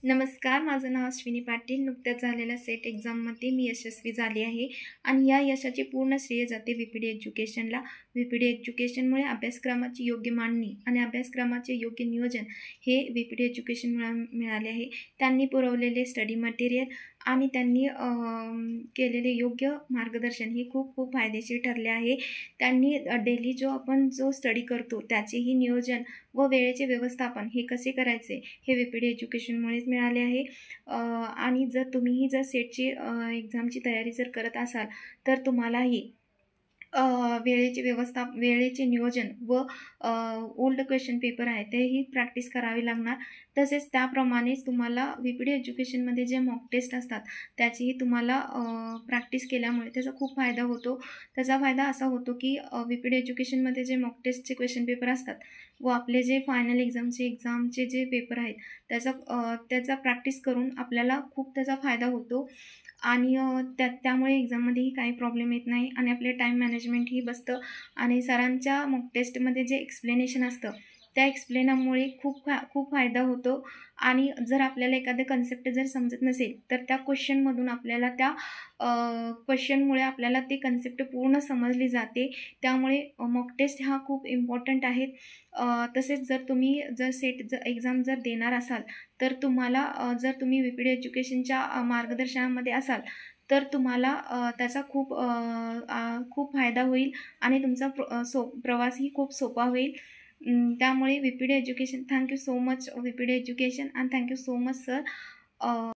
नमस्कार, माझं नाव अश्विनी पाटील. नुकत्याच झालेल्या सेट एक्झाममध्ये मी यशस्वी झाली आहे आणि या यशाची पूर्ण श्रेय जाते व्ही-पी-डी एज्युकेशनला. व्ही-पी-डी एज्युकेशनमुळे अभ्यासक्रमाची योग्य मांडणी आणि अभ्यासक्रमाचे योग्य नियोजन हे व्ही-पी-डी एज्युकेशनमुळे मिळाले आहे. त्यांनी पुरवलेले स्टडी मटेरियल आणि त्यांनी केलेले योग्य मार्गदर्शन हे खूप खूप फायदेशीर ठरले आहे. त्यांनी डेली जो स्टडी करतो त्याचेही नियोजन व वेळेचे व्यवस्थापन हे कसे करायचे हे व्ही-पी-डी एज्युकेशनमुळेच मिळाले आहे. आणि जर तुम्हीही सेटची एक्झामची तयारी जर करत असाल तर तुम्हालाही वेळेचे नियोजन व ओल्ड क्वेश्चन पेपर आहे तेही प्रॅक्टिस करावी लागणार. तसेच त्याप्रमाणेच तुम्हाला व्ही-पी-डी एज्युकेशनमध्ये जे मॉक टेस्ट असतात त्याचीही तुम्हाला प्रॅक्टिस केल्यामुळे त्याचा खूप फायदा होतो. त्याचा फायदा असा होतो की व्ही-पी-डी एज्युकेशनमध्ये जे मॉक टेस्टचे क्वेश्चन पेपर असतात व आपले जे फायनल एक्झामचे जे पेपर आहेत त्याचा प्रॅक्टिस करून आपल्याला खूप त्याचा फायदा होतो आणि त्यामुळे एक्झाममध्येही काही प्रॉब्लेम येत नाही आणि आपले टाईम मॅनेजमेंटही बसतं आणि सरांच्या मॉक टेस्टमध्ये जे एक्सप्लेनेशन असतं त्या एक्सप्लेनामुळे खूप फायदा होतो. आणि जर आपल्याला एखादं कन्सेप्ट जर समजत नसेल तर त्या क्वेश्चनमधून आपल्याला क्वेश्चनमुळे आपल्याला ते कन्सेप्ट पूर्ण समजली जाते. त्यामुळे मॉक टेस्ट हा खूप इम्पॉर्टंट आहे. तसेच जर तुम्ही एक्झाम जर देणार असाल तर तुम्हाला जर तुम्ही व्ही-पी-डी एज्युकेशनच्या मार्गदर्शनामध्ये असाल तर तुम्हाला त्याचा खूप फायदा होईल आणि तुमचा प्रवासही खूप सोपा होईल. त्यामुळे V-P-D education thank you so much V-P-D education and thank you so much sir.